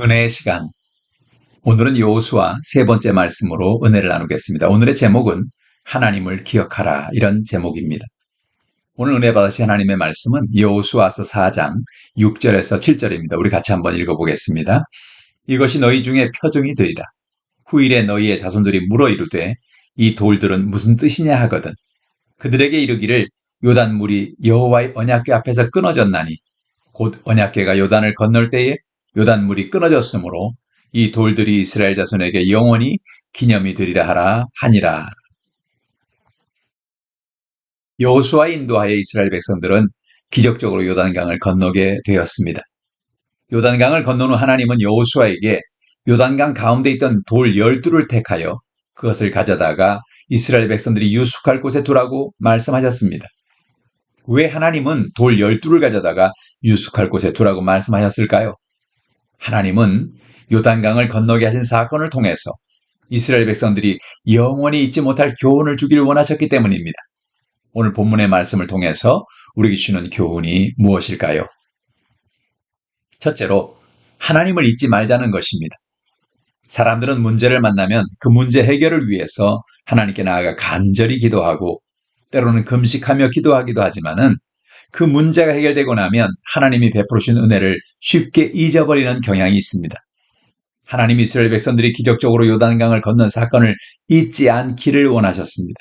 은혜의 시간. 오늘은 여호수아 세 번째 말씀으로 은혜를 나누겠습니다. 오늘의 제목은 하나님을 기억하라, 이런 제목입니다. 오늘 은혜 받으신 하나님의 말씀은 여호수아서 4장 6절에서 7절입니다. 우리 같이 한번 읽어보겠습니다. 이것이 너희 중에 표징이 되리라. 후일에 너희의 자손들이 물어 이르되 이 돌들은 무슨 뜻이냐 하거든. 그들에게 이르기를 요단물이 여호와의 언약궤 앞에서 끊어졌나니 곧 언약궤가 요단을 건널 때에 요단물이 끊어졌으므로 이 돌들이 이스라엘 자손에게 영원히 기념이 되리라 하라 하니라. 여호수아의 인도하에 이스라엘 백성들은 기적적으로 요단강을 건너게 되었습니다. 요단강을 건넌 후 하나님은 여호수아에게 요단강 가운데 있던 돌 12를 택하여 그것을 가져다가 이스라엘 백성들이 유숙할 곳에 두라고 말씀하셨습니다. 왜 하나님은 돌 12를 가져다가 유숙할 곳에 두라고 말씀하셨을까요? 하나님은 요단강을 건너게 하신 사건을 통해서 이스라엘 백성들이 영원히 잊지 못할 교훈을 주기를 원하셨기 때문입니다. 오늘 본문의 말씀을 통해서 우리에게 주는 교훈이 무엇일까요? 첫째로, 하나님을 잊지 말자는 것입니다. 사람들은 문제를 만나면 그 문제 해결을 위해서 하나님께 나아가 간절히 기도하고 때로는 금식하며 기도하기도 하지만은 그 문제가 해결되고 나면 하나님이 베풀어 주신 은혜를 쉽게 잊어버리는 경향이 있습니다. 하나님이 이스라엘 백성들이 기적적으로 요단강을 건넌 사건을 잊지 않기를 원하셨습니다.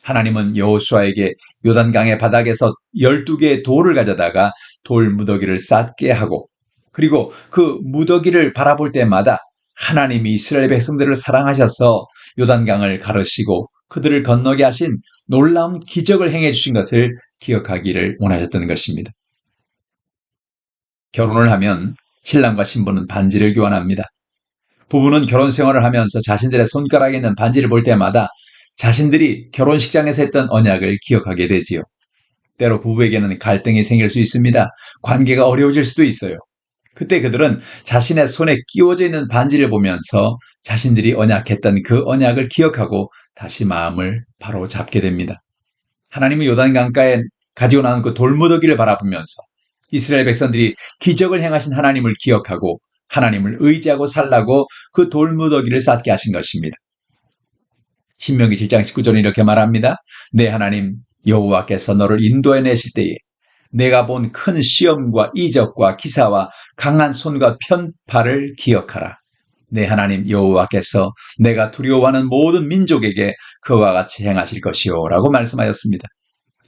하나님은 여호수아에게 요단강의 바닥에서 12개의 돌을 가져다가 돌 무더기를 쌓게 하고, 그리고 그 무더기를 바라볼 때마다 하나님이 이스라엘 백성들을 사랑하셔서 요단강을 가르시고 그들을 건너게 하신 놀라운 기적을 행해 주신 것을 기억하기를 원하셨던 것입니다. 결혼을 하면 신랑과 신부는 반지를 교환합니다. 부부는 결혼 생활을 하면서 자신들의 손가락에 있는 반지를 볼 때마다 자신들이 결혼식장에서 했던 언약을 기억하게 되지요. 때로 부부에게는 갈등이 생길 수 있습니다. 관계가 어려워질 수도 있어요. 그때 그들은 자신의 손에 끼워져 있는 반지를 보면서 자신들이 언약했던 그 언약을 기억하고 다시 마음을 바로 잡게 됩니다. 하나님은 요단강가에 가지고 나온 그 돌무더기를 바라보면서 이스라엘 백성들이 기적을 행하신 하나님을 기억하고 하나님을 의지하고 살라고 그 돌무더기를 쌓게 하신 것입니다. 신명기 7장 19절은 이렇게 말합니다. 내 하나님 여호와께서 너를 인도해 내실 때에 내가 본 큰 시험과 이적과 기사와 강한 손과 편팔을 기억하라. 내 하나님 여호와께서 내가 두려워하는 모든 민족에게 그와 같이 행하실 것이요 라고 말씀하셨습니다.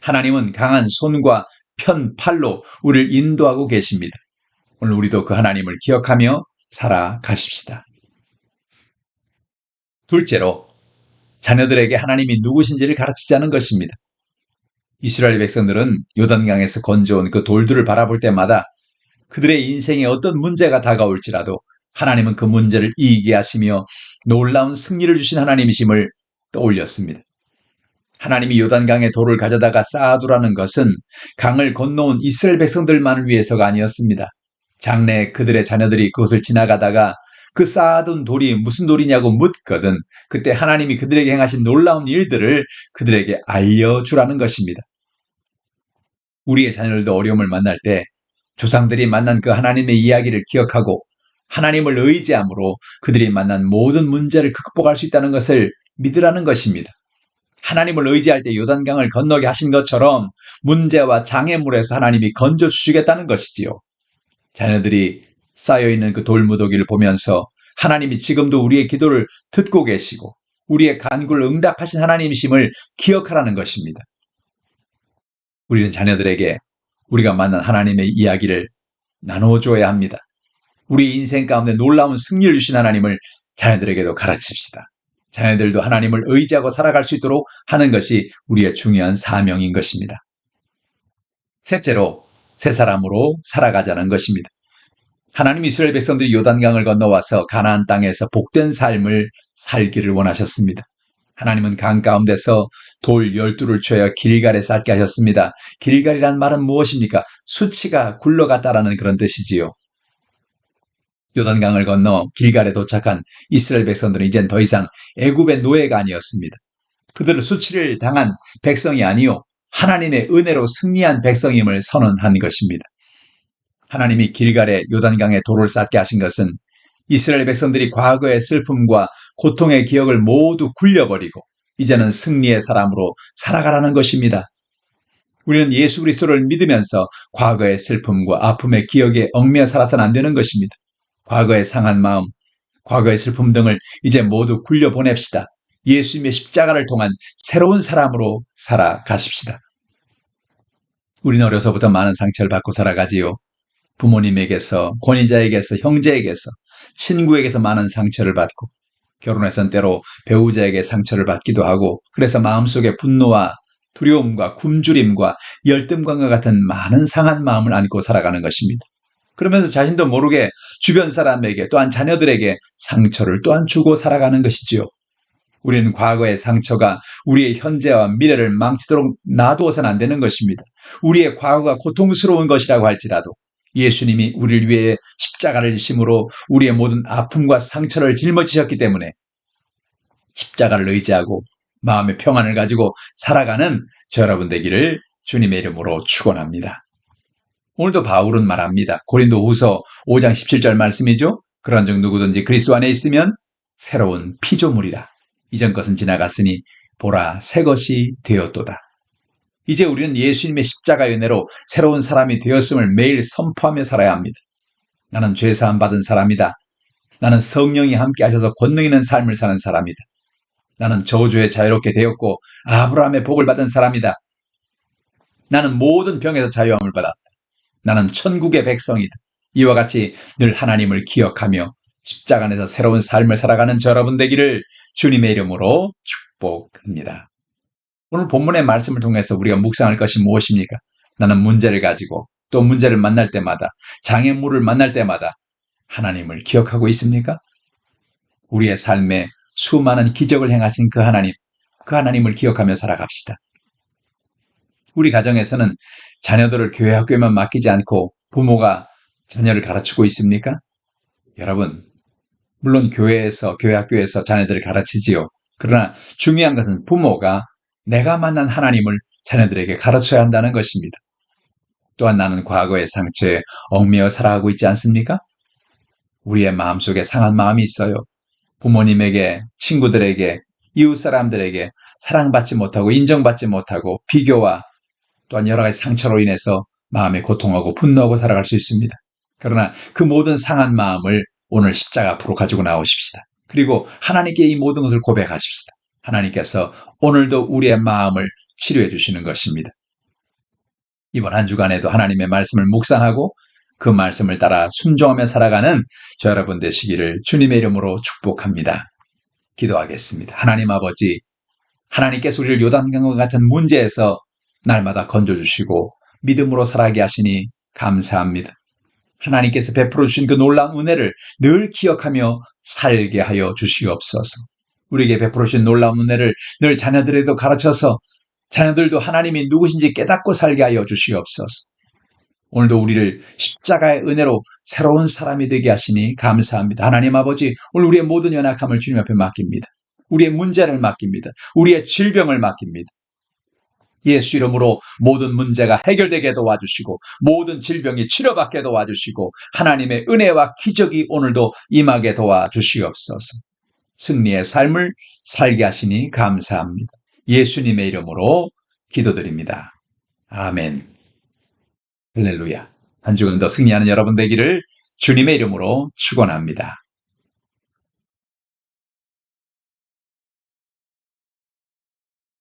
하나님은 강한 손과 편팔로 우리를 인도하고 계십니다. 오늘 우리도 그 하나님을 기억하며 살아가십시다. 둘째로, 자녀들에게 하나님이 누구신지를 가르치자는 것입니다. 이스라엘 백성들은 요단강에서 건져온 그 돌들을 바라볼 때마다 그들의 인생에 어떤 문제가 다가올지라도 하나님은 그 문제를 이기게 하시며 놀라운 승리를 주신 하나님이심을 떠올렸습니다. 하나님이 요단강에 돌을 가져다가 쌓아두라는 것은 강을 건너온 이스라엘 백성들만을 위해서가 아니었습니다. 장래에 그들의 자녀들이 그곳을 지나가다가 그 쌓아둔 돌이 무슨 돌이냐고 묻거든 그때 하나님이 그들에게 행하신 놀라운 일들을 그들에게 알려주라는 것입니다. 우리의 자녀들도 어려움을 만날 때 조상들이 만난 그 하나님의 이야기를 기억하고 하나님을 의지함으로 그들이 만난 모든 문제를 극복할 수 있다는 것을 믿으라는 것입니다. 하나님을 의지할 때 요단강을 건너게 하신 것처럼 문제와 장애물에서 하나님이 건져주시겠다는 것이지요. 자녀들이 쌓여있는 그 돌무더기를 보면서 하나님이 지금도 우리의 기도를 듣고 계시고 우리의 간구를 응답하신 하나님이심을 기억하라는 것입니다. 우리는 자녀들에게 우리가 만난 하나님의 이야기를 나눠줘야 합니다. 우리 인생 가운데 놀라운 승리를 주신 하나님을 자녀들에게도 가르칩시다. 자녀들도 하나님을 의지하고 살아갈 수 있도록 하는 것이 우리의 중요한 사명인 것입니다. 셋째로, 새 사람으로 살아가자는 것입니다. 하나님 이스라엘 백성들이 요단강을 건너와서 가나안 땅에서 복된 삶을 살기를 원하셨습니다. 하나님은 강 가운데서 돌 12를 쳐여 길갈에 쌓게 하셨습니다. 길갈이란 말은 무엇입니까? 수치가 굴러갔다라는 그런 뜻이지요. 요단강을 건너 길갈에 도착한 이스라엘 백성들은 이젠 더 이상 애굽의 노예가 아니었습니다. 그들은 수치를 당한 백성이 아니요 하나님의 은혜로 승리한 백성임을 선언한 것입니다. 하나님이 길갈에 요단강에 돌을 쌓게 하신 것은 이스라엘 백성들이 과거의 슬픔과 고통의 기억을 모두 굴려버리고 이제는 승리의 사람으로 살아가라는 것입니다. 우리는 예수 그리스도를 믿으면서 과거의 슬픔과 아픔의 기억에 얽매여 살아서는 안 되는 것입니다. 과거의 상한 마음, 과거의 슬픔 등을 이제 모두 굴려보냅시다. 예수님의 십자가를 통한 새로운 사람으로 살아가십시다. 우리는 어려서부터 많은 상처를 받고 살아가지요. 부모님에게서, 권위자에게서, 형제에게서, 친구에게서 많은 상처를 받고 결혼해선 때로 배우자에게 상처를 받기도 하고 그래서 마음속에 분노와 두려움과 굶주림과 열등감과 같은 많은 상한 마음을 안고 살아가는 것입니다. 그러면서 자신도 모르게 주변 사람에게 또한 자녀들에게 상처를 또한 주고 살아가는 것이지요. 우리는 과거의 상처가 우리의 현재와 미래를 망치도록 놔두어서는 안 되는 것입니다. 우리의 과거가 고통스러운 것이라고 할지라도 예수님이 우리를 위해 십자가를 지심으로 우리의 모든 아픔과 상처를 짊어지셨기 때문에 십자가를 의지하고 마음의 평안을 가지고 살아가는 저 여러분 되기를 주님의 이름으로 축원합니다. 오늘도 바울은 말합니다. 고린도후서 5장 17절 말씀이죠. 그런 즉 누구든지 그리스도 안에 있으면 새로운 피조물이라. 이전 것은 지나갔으니 보라 새 것이 되었도다. 이제 우리는 예수님의 십자가의 은혜로 새로운 사람이 되었음을 매일 선포하며 살아야 합니다. 나는 죄사함 받은 사람이다. 나는 성령이 함께 하셔서 권능 있는 삶을 사는 사람이다. 나는 저주에 자유롭게 되었고 아브라함의 복을 받은 사람이다. 나는 모든 병에서 자유함을 받았다. 나는 천국의 백성이다. 이와 같이 늘 하나님을 기억하며 십자가 안에서 새로운 삶을 살아가는 저 여러분 되기를 주님의 이름으로 축복합니다. 오늘 본문의 말씀을 통해서 우리가 묵상할 것이 무엇입니까? 나는 문제를 가지고 또 문제를 만날 때마다 장애물을 만날 때마다 하나님을 기억하고 있습니까? 우리의 삶에 수많은 기적을 행하신 그 하나님을 기억하며 살아갑시다. 우리 가정에서는 자녀들을 교회 학교에만 맡기지 않고 부모가 자녀를 가르치고 있습니까? 여러분, 물론 교회에서, 교회 학교에서 자녀들을 가르치지요. 그러나 중요한 것은 부모가 내가 만난 하나님을 자녀들에게 가르쳐야 한다는 것입니다. 또한 나는 과거의 상처에 얽매여 살아가고 있지 않습니까? 우리의 마음속에 상한 마음이 있어요. 부모님에게, 친구들에게, 이웃 사람들에게 사랑받지 못하고 인정받지 못하고 비교와 또한 여러 가지 상처로 인해서 마음에 고통하고 분노하고 살아갈 수 있습니다. 그러나 그 모든 상한 마음을 오늘 십자가 앞으로 가지고 나오십시다. 그리고 하나님께 이 모든 것을 고백하십시다. 하나님께서 오늘도 우리의 마음을 치료해 주시는 것입니다. 이번 한 주간에도 하나님의 말씀을 묵상하고 그 말씀을 따라 순종하며 살아가는 저 여러분 되시기를 주님의 이름으로 축복합니다. 기도하겠습니다. 하나님 아버지, 하나님께서 우리를 요단강과 같은 문제에서 날마다 건져주시고 믿음으로 살아가게 하시니 감사합니다. 하나님께서 베풀어 주신 그 놀라운 은혜를 늘 기억하며 살게 하여 주시옵소서. 우리에게 베풀어 주신 놀라운 은혜를 늘 자녀들에도 가르쳐서 자녀들도 하나님이 누구신지 깨닫고 살게 하여 주시옵소서. 오늘도 우리를 십자가의 은혜로 새로운 사람이 되게 하시니 감사합니다. 하나님 아버지, 오늘 우리의 모든 연약함을 주님 앞에 맡깁니다. 우리의 문제를 맡깁니다. 우리의 질병을 맡깁니다. 예수 이름으로 모든 문제가 해결되게 도와주시고 모든 질병이 치료받게 도와주시고 하나님의 은혜와 기적이 오늘도 임하게 도와주시옵소서. 승리의 삶을 살게 하시니 감사합니다. 예수님의 이름으로 기도드립니다. 아멘. 할렐루야. 한 주간 더 승리하는 여러분 되기를 주님의 이름으로 축원합니다.